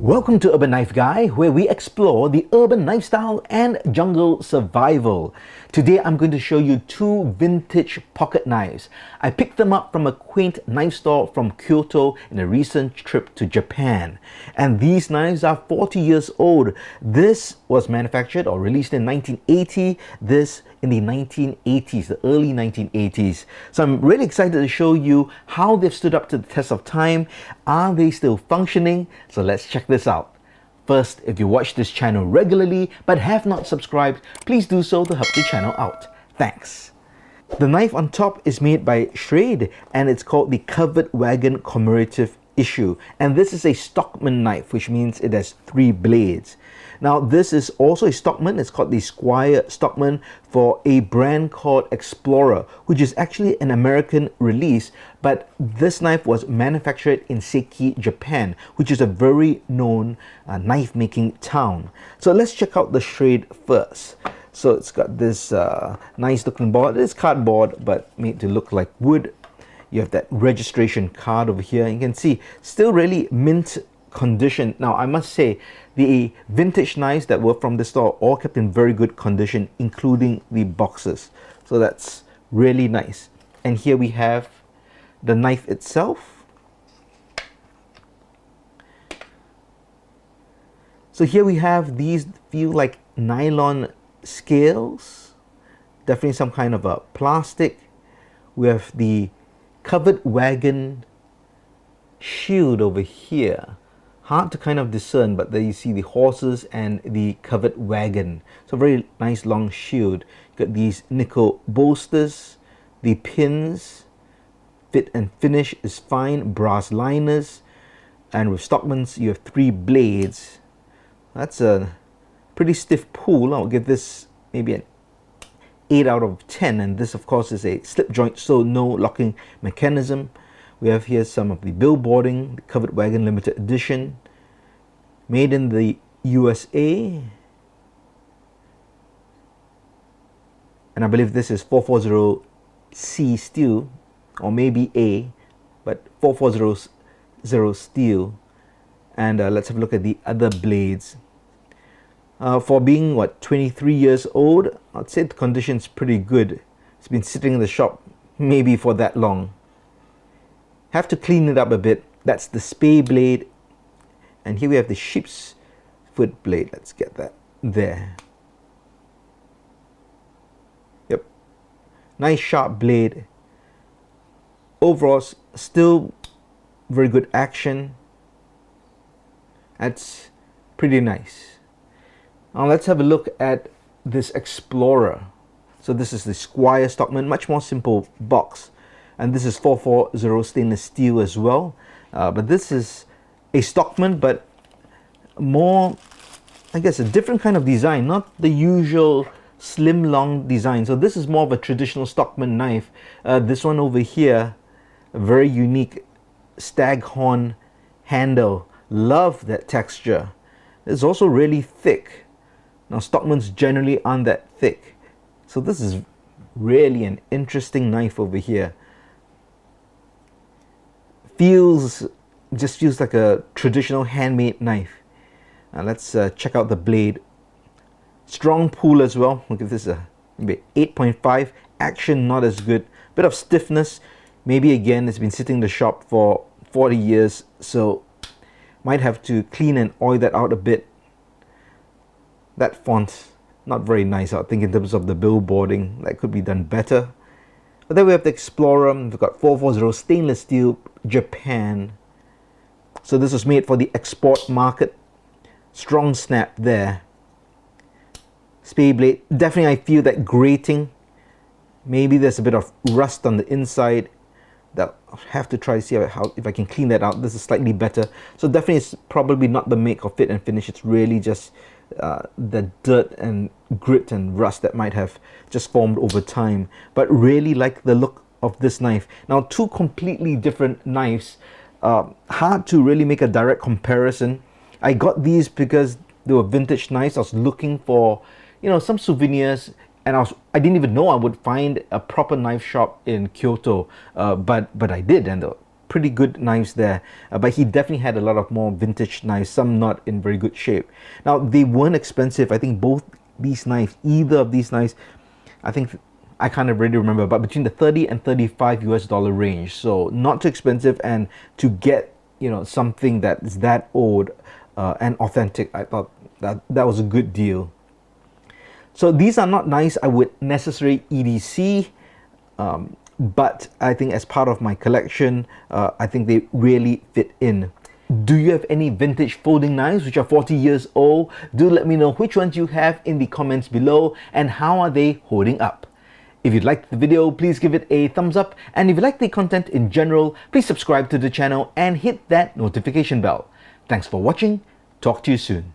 Welcome to Urban Knife Guy, where we explore the urban lifestyle and jungle survival. Today I'm going to show you two vintage pocket knives. I picked them up from a quaint knife store from Kyoto in a recent trip to Japan. And these knives are 40 years old. This was manufactured or released in 1980, this in the 1980s, the early 1980s. So I'm really excited to show you how they've stood up to the test of time. Are they still functioning? So let's check this out. First, if you watch this channel regularly but have not subscribed, please do so to help the channel out. Thanks. The knife on top is made by Shrade and it's called the Covered Wagon commemorative issue. And this is a Stockman knife, which means it has 3 blades. Now this is also a Stockman. It's called the Squire Stockman for a brand called Explorer, which is actually an American release, but this knife was manufactured in Seki, Japan, which is a very known knife making town. So let's check out the Shrade first. So it's got this nice looking board. It's cardboard but made to look like wood. You have that registration card over here. You can see still really mint condition. Now I must say the vintage knives that were from the store all kept in very good condition, including the boxes. So that's really nice. And here we have the knife itself. So here we have these feel like nylon scales, definitely some kind of a plastic. We have the Covered Wagon shield over here. Hard to kind of discern, but there you see the horses and the covered wagon. So very nice long shield. You got these nickel bolsters, the pins, fit and finish is fine, brass liners, and with Stockman's you have 3 blades. That's a pretty stiff pull. I'll give this maybe an 8 out of 10, and this of course is a slip joint, so no locking mechanism. We have here some of the billboarding, the Covered Wagon Limited Edition, made in the USA. And I believe this is 440C steel, or maybe A, but 440 steel. And let's have a look at the other blades. For being, 23 years old, I'd say the condition's pretty good. It's been sitting in the shop maybe for that long. Have to clean it up a bit. That's the spey blade. And here we have the sheepsfoot blade. Let's get that there. Yep. Nice sharp blade. Overall, still very good action. That's pretty nice. Now let's have a look at this Explorer. So this is the Squire Stockman, much more simple box. And this is 440 stainless steel as well. But this is a Stockman, but more, I guess, a different kind of design, not the usual slim long design. So this is more of a traditional Stockman knife. This one over here, a very unique staghorn handle. Love that texture. It's also really thick. Now Stockmans generally aren't that thick. So this is really an interesting knife over here. Just feels like a traditional handmade knife. Now let's check out the blade. Strong pull as well. We'll give this a maybe 8.5. Action not as good. Bit of stiffness. Maybe again it's been sitting in the shop for 40 years, so might have to clean and oil that out a bit. That font, not very nice, I think, in terms of the billboarding. That could be done better. But then we have the Explorer. We've got 440 stainless steel, Japan. So this was made for the export market. Strong snap there. Spey blade. Definitely I feel that grating. Maybe there's a bit of rust on the inside. That I'll have to try to see if I can clean that out. This is slightly better. So definitely it's probably not the make or fit and finish. It's really just the dirt and grit and rust that might have just formed over time. But really like the look of this knife. Now, two completely different knives. Hard to really make a direct comparison. I got these because they were vintage knives. I was looking for, some souvenirs, and I didn't even know I would find a proper knife shop in Kyoto, but I did, and pretty good knives there, but he definitely had a lot of more vintage knives, some not in very good shape. Now, they weren't expensive. I think both these knives, either of these knives, I think, I can't really remember, but between the 30 and 35 US dollar range. So not too expensive, and to get, you know, something that is that old and authentic, I thought that was a good deal. So these are not knives I would necessarily EDC, but I think as part of my collection, I think they really fit in. Do you have any vintage folding knives which are 40 years old? Do let me know which ones you have in the comments below, and how are they holding up. If you liked the video, please give it a thumbs up, and if you like the content in general, please subscribe to the channel and hit that notification bell. Thanks for watching. Talk to you soon.